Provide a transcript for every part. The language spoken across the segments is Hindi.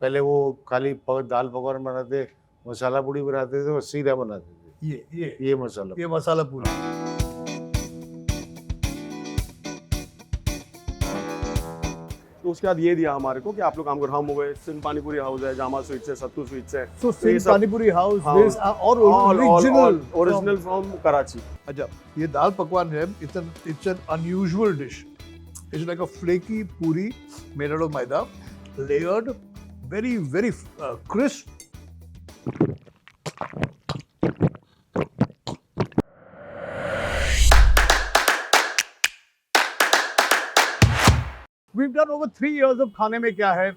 पहले वो खाली दाल पकवान बनाते, मसाला पूड़ी बनाते थे और सीधा बनाते थे। ये मसाला पूरी। तो उसके बाद ये दिया हमारे को कि आप लोग काम करो। हम हो गए सिंध पानीपुरी हाउस है, जामा स्वीट्स है, सत्तू स्वीट्स है। So सिंध पानीपुरी हाउस हाँ, दिस और ओरिजिनल फ्रॉम कराची। अच्छा, ये दाल पकवान है, it's an unusual dish. It's like a flaky puri made out of maida, layered, very crisp. We've done over 3 years of Khane Mein Kya Hai.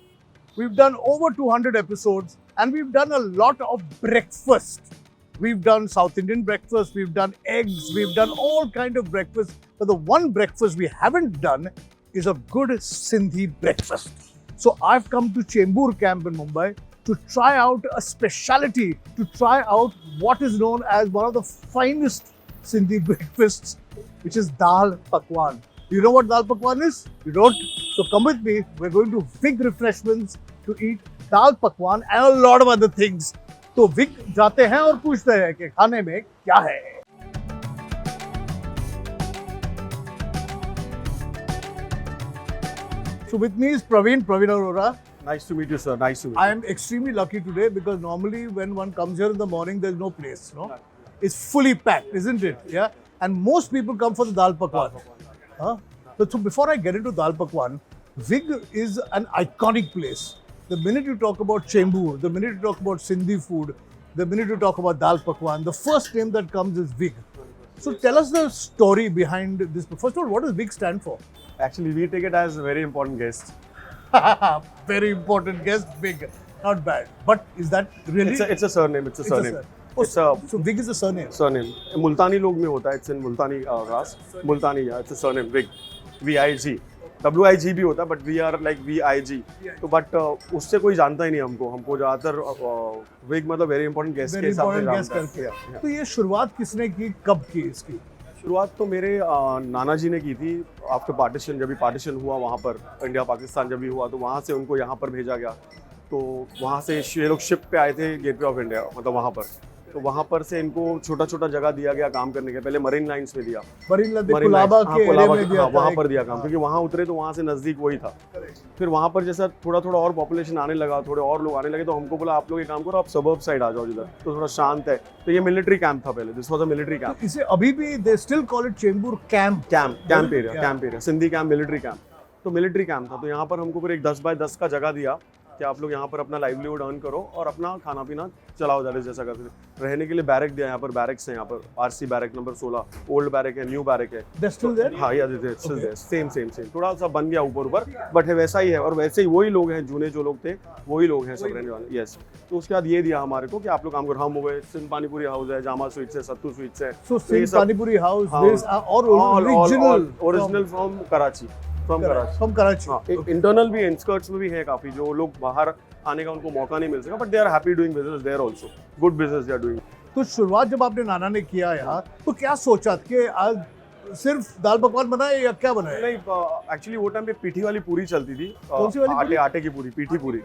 We've done over 200 episodes and we've done a lot of breakfast. We've done South Indian breakfast, we've done eggs, we've done all kind of breakfast. But the one breakfast we haven't done is a good Sindhi breakfast. So I've come to Chembur camp in Mumbai to try out a speciality, to try out what is known as one of the finest Sindhi breakfasts, which is Dal Pakwan. You know what Dal Pakwan is? You don't? So come with me. We're going to Vig Refreshments to eat Dal Pakwan and a lot of other things. तो विग जाते हैं और पूछते हैं कि खाने में क्या है। So with me is Praveen Arora. Nice to meet you, sir. Nice to meet you. I am extremely lucky today because normally when one comes here in the morning, there's no place, no? It's fully packed, isn't it? Yeah. And most people come for the Dal Pakwan. Huh? So before I get into Dal Pakwan, Vig is an iconic place. The minute you talk about Chembur, the minute you talk about Sindhi food, the minute you talk about Dal Pakwan, the first name that comes is Vig. So tell us the story behind this. First of all, what does Vig stand for? Actually, we take it as a very important guest. Very important guest, Vig. Not bad. But is that really? It's a surname. It's a surname. So Vig is a surname. Surname. Multani log mein hota hai. It's in Multani caste. Multani, yeah. It's a surname. Vig. VIG. WIG भी होता है, but we are like VIG. तो but उससे कोई जानता ही नहीं हमको ज़्यादातर विग मतलब वेरी इंपॉर्टेंट गेस्ट के हिसाब से जानता है। तो ये शुरुआत किसने की, कब की इसकी? शुरुआत तो मेरे नाना जी ने की थी आफ्टर पार्टीशन। जब भी पार्टीशन हुआ वहाँ पर, इंडिया पाकिस्तान जब भी हुआ, तो वहाँ से उनको यहाँ पर भेजा गया। तो वहाँ से ये लोग शिप पे आए थे गेटवे ऑफ इंडिया, मतलब वहाँ पर। तो वहाँ पर से इनको छोटा छोटा जगह दिया गया काम करने के। पहले मरीन लाइंस में दिया, कुलाबा के एरिया में दिया, वहाँ पर दिया काम, क्योंकि वहाँ उतरे तो वहाँ से नज़दीक वही था। फिर वहाँ पर जैसा थोड़ा थोड़ा और पॉपुलेशन आने लगा, थोड़े और लोग आने लगे, तो हमको बोला आप लोग ये काम करो, आप सबर्ब साइड आ जाओ जिधर तो थोड़ा शांत है। तो ये मिलिट्री कैंप था पहले, this was a military camp. इसे अभी भी they still call it Chembur camp area, Sindhi camp, military camp. तो मिलिट्री कैंप था, तो यहाँ पर हमको फिर एक 10 बाय 10 का जगह दिया कि आप लोग यहाँ पर अपना लाइवलीहुड अर्न करो और अपना खाना पीना चलाओ ज़्यादा जैसा करते। रहने के लिए बैरक दिया, यहाँ पर बैरक्स हैं, यहाँ पर RC barrack number 16, old barrack है, न्यू बैरक है। हाँ, सेम थोड़ा सा बन गया ऊपर, बट है वैसा ही है। और वैसे ही वही लोग हैं, जूने जो लोग थे वही लोग हैं सब रहने वाले। यस। तो उसके बाद ये दिया हमारे को कि आप लोग काम करो। हम हो गए सिंध पानीपुरी हाउस है, जामा स्वीट्स है, सत्तू स्वीट्स है। सिंध पानीपुरी हाउस और original from Karachi. From Karachi. हाँ, इंटरनल भी इंस्कर्ट्स में भी है काफी, जो लोग बाहर आने का उनको मौका नहीं मिल सका, but they are happy doing business there also, good business they are doing. तो शुरुआत जब आपने नाना ने किया यहाँ, तो क्या सोचा कि आज सिर्फ दाल पकवान बनाए या क्या बनाए? नहीं, एक्चुअली वो टाइम पे पीठी वाली पूरी चलती थी। कौन सी वाली? आटे की पूरी, पीठी पूरी।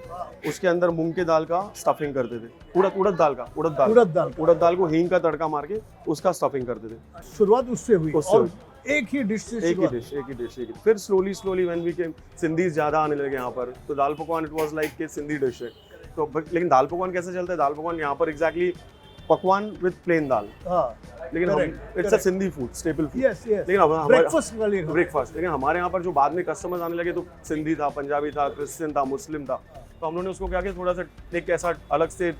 उसके अंदर मूंग के दाल का स्टफिंग करते थे, उड़द दाल को हींग का तड़का मार के उसका स्टफिंग करते थे। शुरुआत उससे हुई और एक ही डिश से फिर slowly when we came, Sindhis ज्यादा आने लगे यहाँ पर, तो दाल पकवान इट वाज लाइक कि सिंधी डिश है। तो लेकिन दाल पकवान कैसे चलता है? दाल पकवान यहाँ पर एग्जैक्टली पकवान विद प्लेन दाल, लेकिन it's a Sindhi food, staple food. लेकिन ब्रेकफास्ट। लेकिन हमारे यहाँ पर जो बाद में कस्टमर्स आने लगे, तो सिंधी था, पंजाबी था, क्रिश्चियन था, मुस्लिम था, तो हम लोगों ने उसको क्या किया, थोड़ा सा एक ऐसा अलग से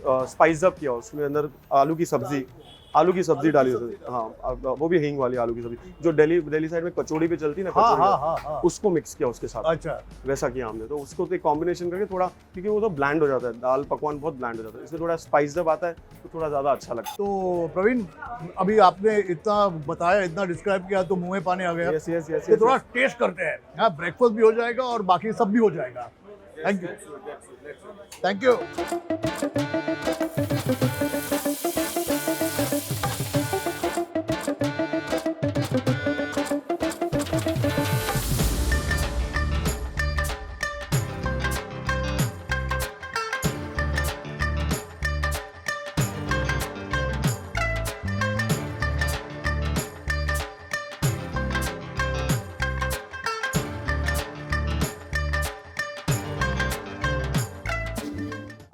स्पाइस अप किया। उसमें अंदर आलू की सब्जी डाली होती। हाँ, वो भी हींग वाली आलू की सब्जी, जो दिल्ली साइड में कचौड़ी पे चलती है ना, उसको मिक्स किया उसके साथ। अच्छा, वैसा किया हमने। तो उसको तो एक कॉम्बिनेशन करके थोड़ा, क्योंकि वो तो ब्लैंड हो जाता है, दाल पकवान बहुत ब्लैंड हो जाता है, इसलिए थोड़ा स्पाइस जब आता है तो थोड़ा ज़्यादा अच्छा लगता है। तो प्रवीण, अभी आपने इतना बताया, इतना डिस्क्राइब किया, तो मुंह में पानी आ गया। यस। तो थोड़ा टेस्ट करते हैं। हाँ, ब्रेकफास्ट भी हो जाएगा और बाकी सब भी हो जाएगा। Thank you.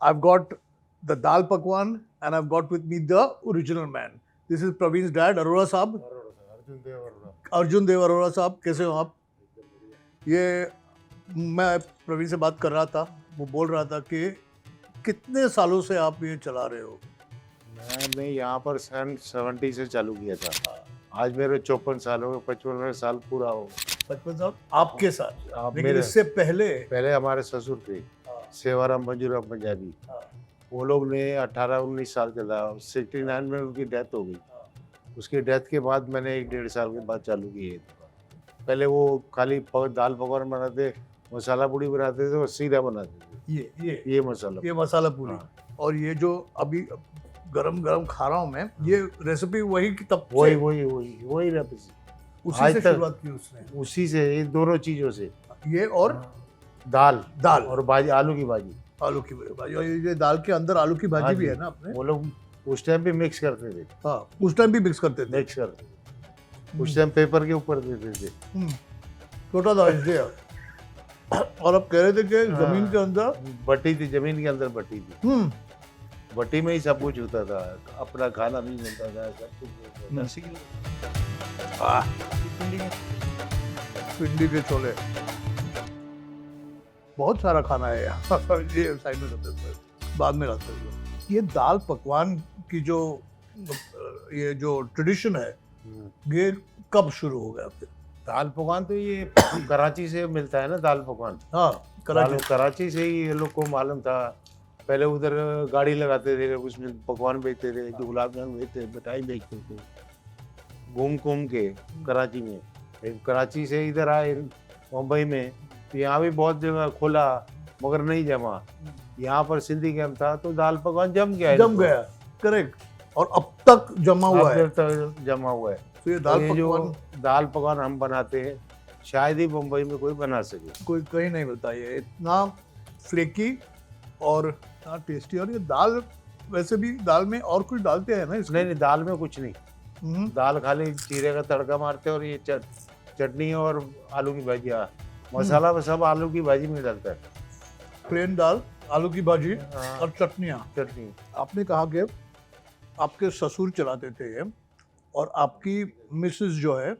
I've got the dal pakwan and I've got with me the original man. This is Praveen's dad, Arora साहब. अर्जुन देव अरोड़ा साहब, कैसे हो आप? ये मैं प्रवीण से बात कर रहा था, वो बोल रहा था कि कितने सालों से आप ये चला रहे हो? मैं यहाँ पर सन 70 से चालू किया था। आज मेरे 54 साल हो गए, 55 साल पूरा हो। 55 साल आपके साथ? आप लेकिन मेरे इससे पहले पहले हमारे ससुर थे, सेवाराम मंजूराम पंजाबी। वो लोग ने 18-19 साल के था, 69 में उनकी डेथ हो गई। उसकी डेथ के बाद मैंने 1-1.5 साल के बाद चालू किए। पहले वो खाली दाल पकवान बनाते, मसाला पूड़ी बनाते थे और सीधा बनाते थे। ये मसाला पूरी। और ये जो अभी गरम गरम खा रहा हूँ मैं, ये रेसिपी वही की तब वही रेसिपी उसी से शुरुआत की उसने? उसी से, ये दोनों चीजों से, ये और दाल और भाजी, आलू की भाजी। और ये दाल के अंदर आलू की भाजी भी है ना अपने? वो लोग उस टाइम भी मिक्स करते थे। हाँ, उस टाइम भी मिक्स करते थे। उस टाइम पेपर के ऊपर देते थे। छोटा था इसलिए। और अब कह रहे थे कि जमीन के अंदर भट्टी थी, जमीन के अंदर भट्टी थी। भट्टी में ही सब कुछ होता था, अपना खाना भी मिलता था, सब कुछ। भिंडी के छोले, बहुत सारा खाना है यहाँ। ये साइड में रखते हैं, बाद में रखते हैं। ये दाल पकवान की ये जो ट्रेडिशन है, ये कब शुरू हो गया फिर? दाल पकवान तो ये कराची से मिलता है ना, दाल पकवान। हाँ, कराची से ही ये लोग को मालूम था। पहले उधर गाड़ी लगाते थे, उसमें पकवान बेचते थे, गुलाब जामुन बेचते, मिठाई बेचते थे, घूम के कराची में। कराची से इधर आए मुंबई में, तो यहाँ भी बहुत जगह खोला मगर नहीं जमा। यहाँ पर सिंधी कैंप था तो दाल पकवान जम गया। करेक्ट। और अब तक जमा हुआ है। तो ये दाल पकवान हम बनाते हैं, शायद ही मुंबई में कोई बना सके, कोई कहीं नहीं मिलता। ये इतना फ्लेकी और इतना टेस्टी। और ये दाल, वैसे भी दाल में और कुछ डालते हैं ना इसमें? नहीं, दाल में कुछ नहीं। दाल खाली जीरे का तड़का मारते हैं और ये चटनी और आलू की भाजी। मसाला सब आलू की भाजी में डालता है। प्लेन दाल, आलू की भाजी और चटनी। आपने कहा कि आपके ससुर चलाते थे ये, और आपकी मिसेस जो है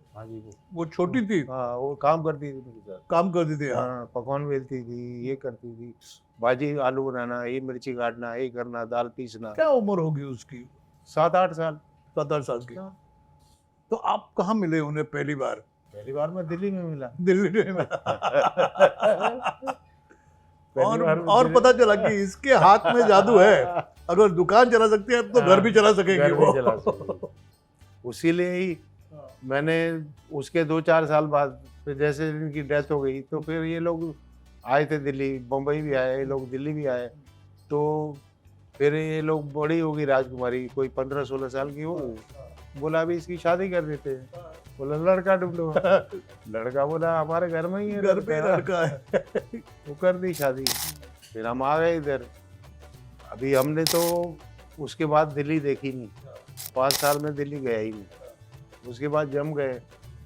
वो छोटी थी। वो काम करती थी। हाँ, पकवान बेलती थी, ये करती थी, भाजी आलू बनाना, ये मिर्ची काटना, ये करना, दाल पीसना। क्या उम्र होगी उसकी? 7-8 साल। 7-8 साल की। तो आप कहाँ मिले उन्हें पहली बार? मैं दिल्ली में मिला। और पता चला कि इसके हाथ में जादू है। अगर दुकान चला सकते हैं तो घर भी चला सकेंगे वो। उसीलिए ही मैंने उसके 2-4 साल बाद, फिर जैसे इनकी डेथ हो गई तो फिर ये लोग आए थे दिल्ली, मुंबई भी आए, ये लोग दिल्ली भी आए। तो फिर ये लोग बड़ी होगी राजकुमारी, कोई 15-16 साल की हो। बोला अभी इसकी शादी कर देते हैं। बोला लड़का ढूंढो। लड़का बोला हमारे घर में ही है, घर पे लड़का है। वो कर दी शादी। फिर हम आ गए इधर। अभी हमने तो उसके बाद दिल्ली देखी नहीं, 5 साल में दिल्ली गया ही नहीं। उसके बाद जम गए।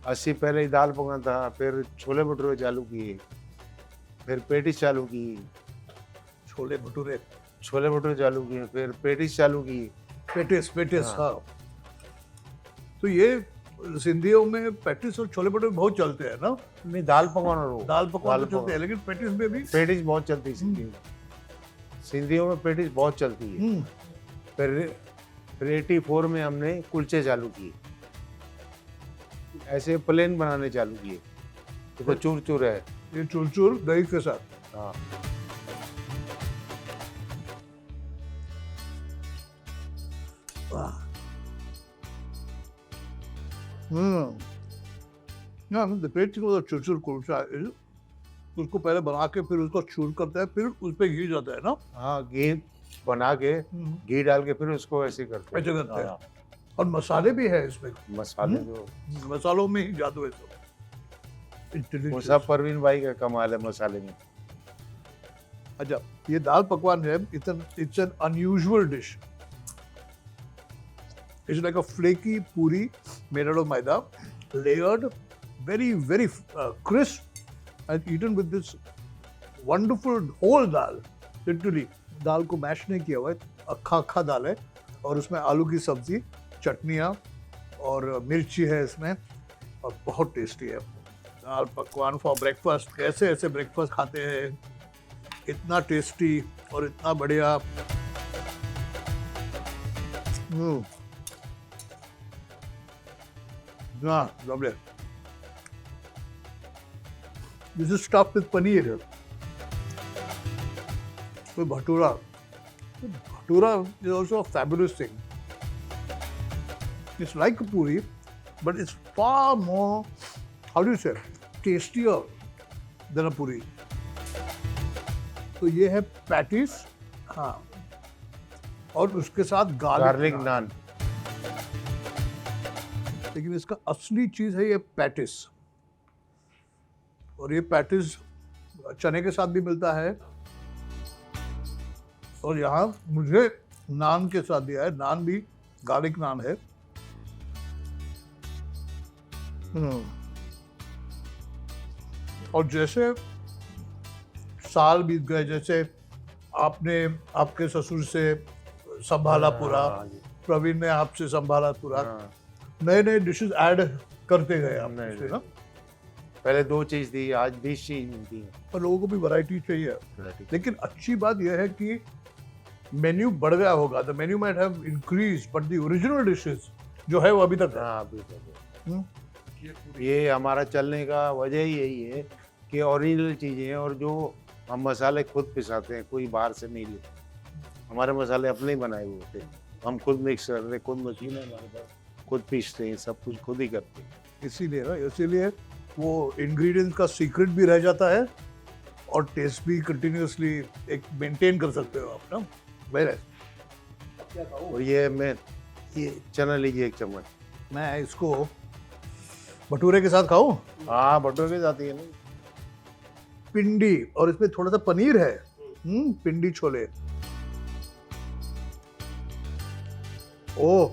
80 पहले ही दाल पकवान था, फिर छोले भटूरे चालू किए, फिर पेटिस चालू की। छोले भटूरे चालू किए, फिर पेटिस चालू की। पेटिस हाँ। तो ये सिंधियों में पेटिस और छोले भटूरे बहुत चलते हैं ना? नहीं, दाल पकवान तो चलते हैं, लेकिन पेटिस में भी पेटिस बहुत चलती है सिंधियों में। सिंधियों में पेटिस बहुत चलती है। फिर 84 में हमने कुलचे चालू किए, ऐसे प्लेन बनाने चालू किए। तो चूर है, ये चूर दही के साथ। हाँ। The great thing about the churchur kulcha is उसको पहले बना के फिर उसको चूर करते हैं, फिर उस पे घी जाता है ना? हाँ, घी बना के घी डाल के फिर उसको ऐसे करते हैं। और मसाले भी है इसमें। मसालों में ही जादू है सब। वो सब परवीन भाई का कमाल है मसाले में। अच्छा, ये दाल पकवान है, it's an unusual dish. It's like a flaky puri made out of maida, layered, very crisp, and eaten with this wonderful whole dal. Literally, दाल को मैश नहीं किया हुआ है, अक्खा अक्खा दाल है और उसमें आलू की सब्जी, चटनियाँ और मिर्ची है इसमें और बहुत टेस्टी है। दाल पकवान फॉर ब्रेकफास्ट, कैसे ऐसे ब्रेकफास्ट खाते हैं, इतना टेस्टी और इतना बढ़िया। हाँ, lovely. This is stuffed with paneer. So bhatura. Bhatura is also a fabulous thing. It's like a puri, but it's far more, how do you say, tastier than a puri. तो ये है पैटिस, हाँ, और उसके साथ गार्लिक नान। लेकिन इसका असली चीज है ये पैटिस, और ये पैटिस चने के साथ भी मिलता है और यहाँ मुझे नान के साथ दिया है। नान भी गार्लिक नान है। और जैसे साल बीत गए, जैसे आपने आपके ससुर से संभाला पूरा, प्रवीण ने आपसे संभाला पूरा, नए नए डिशेस ऐड करते गए आप इसमें ना। पहले 2 चीज थी, आज 20 चीज मिलती है। पर लोगों को भी वैरायटी चाहिए। लेकिन अच्छी बात यह है कि मेन्यू बढ़ गया होगा। The menu might have increase but the original dishes जो है वो अभी तक है। हाँ, अभी तक है। ये हमारा चलने का वजह ही यही है कि ओरिजिनल चीजें हैं और जो हम मसाले खुद पिसाते हैं, कोई बाहर से नहीं लेते। हमारे मसाले अपने ही बनाए हुए होते हैं, हम खुद मिक्स कर रहे हैं, खुद मशीन है हमारे पास, खुद पीसते हैं, सब कुछ खुद ही करते हैं। इसीलिए वो इंग्रेडिएंट्स का सीक्रेट भी रह जाता है और टेस्ट भी कंटिन्यूअसली एक मेंटेन कर सकते हो आप ना। वेरी। और ये चना लीजिए 1 चम्मच। मैं इसको भटूरे के साथ खाऊं? हाँ, भटूरे के साथ ही है ना। पिंडी, और इसमें थोड़ा सा पनीर है। Pindi chole. Oh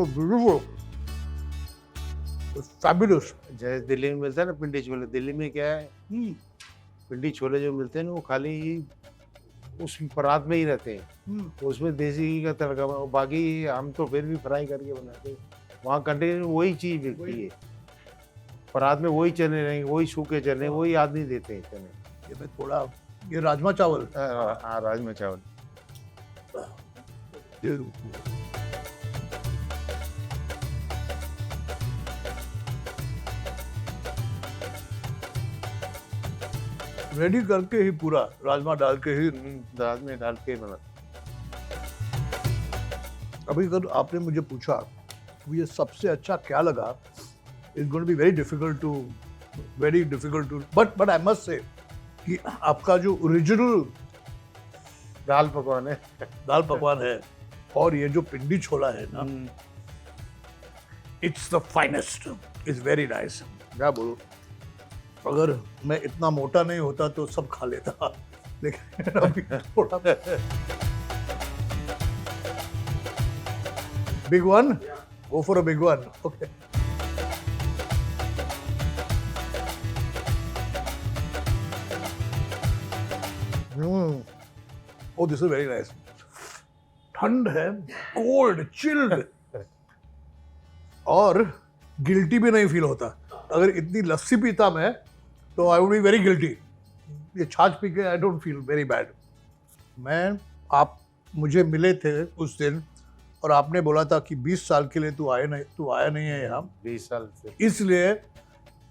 beautiful, fabulous. जैसे दिल्ली में मिलता है ना पिंडी छोले, दिल्ली में क्या है, पिंडी छोले जो मिलते हैं ना वो खाली उस परात में ही रहते हैं, तो उसमें देसी घी का तड़का, बाकी हम तो फिर भी फ्राई करके बनाते हैं। वहाँ कंटेनर वही चीज़ बिकती है, परात में वही चने रहेंगे, वही सूखे चने, वही आदमी देते हैं चने। ये मैं थोड़ा, ये राजमा चावल। हाँ, राजमा चावल। रेडी करके ही पूरा राजमा डाल के ही, दाल में डाल के बना। अभी अगर आपने मुझे पूछा ये सबसे अच्छा क्या लगा, it's going to be very difficult to but I must say कि आपका जो ओरिजिनल दाल पकवान है और ये जो पिंडी छोला है ना, it's the finest, it's very nice. क्या बोलूं, अगर मैं इतना मोटा नहीं होता तो सब खा लेता, लेकिन अभी थोड़ा। Big one, go for a big one. Okay, oh this is very nice. ठंड है, कोल्ड चिल्ड, और गिल्टी भी नहीं फील होता। अगर इतनी लस्सी पीता मैं तो I would be very guilty. ये छाछ पी के I don't feel very bad. आप मुझे मिले थे उस दिन और आपने बोला था कि 20 साल के लिए तू आया नहीं है यहाँ। 20 साल से। इसलिए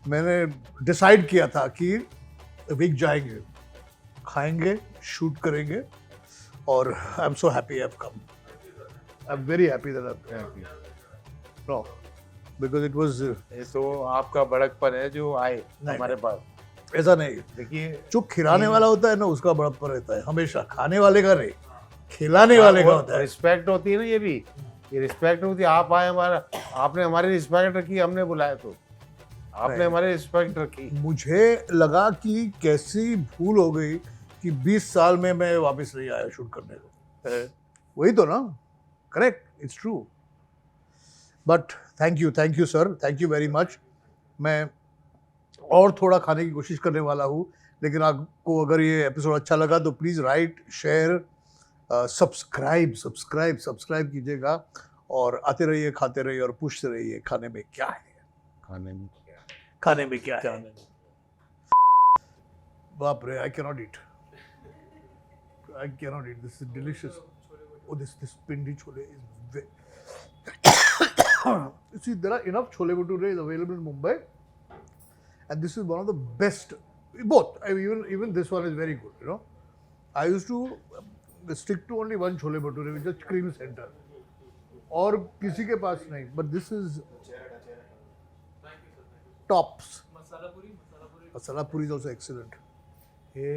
मैंने डिसाइड किया था कि वीक जाएंगे, खाएंगे, शूट करेंगे, और I am so happy I have come. I am very happy that I am happy. No, because it was, ये तो आपका बड़कपन है जो आए हमारे पास। ऐसा नहीं, देखिए जो खिलाने वाला होता है ना उसका बड़प्पन रहता है हमेशा, खाने वाले का नहीं, खिलाने वाले का होता है। रिस्पेक्ट होती है ना, ये रिस्पेक्ट होती है। आप आए, आपने हमारी रिस्पेक्ट रखी, हमने बुलाया तो आपने हमारी रिस्पेक्ट रखी। मुझे लगा कि कैसी भूल हो गई कि 20 साल में मैं वापस नहीं आया शूट करने को। वही तो ना, correct, it's true. But thank you sir, thank you very much. मैं और थोड़ा खाने की कोशिश करने वाला हूँ, लेकिन आपको अगर ये एपिसोड अच्छा लगा तो प्लीज़ राइट, शेयर, सब्सक्राइब कीजिएगा और आते रहिए, खाते रहिए और पूछते रहिए खाने में क्या है, खाने में क्या है? खाने में क्या है। बाप रे, I cannot eat, this is delicious. Oh, this pindi chole is you see, there are enough chole bhature is available in Mumbai, and this is one of the best. Both, I mean, even this one is very good. You know, I used to stick to only one chole bhature, which is Cream Center, और किसी के पास नहीं. But this is tops. Masala puri is also excellent. ये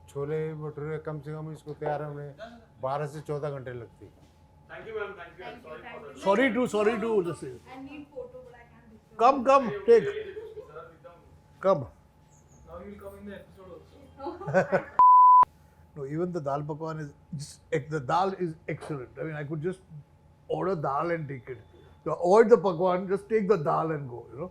छोले भटूरे कम से कम इसको तैयार होने 12 से 14 घंटे लगती है। Sorry to listen. I need photo, but I can't discuss. Come, take. Come. Now you'll come in the episode also. No, even the dal pakwan is just, the dal is excellent. I mean, I could just order dal and take it. To avoid the pakwan, just take the dal and go, you know.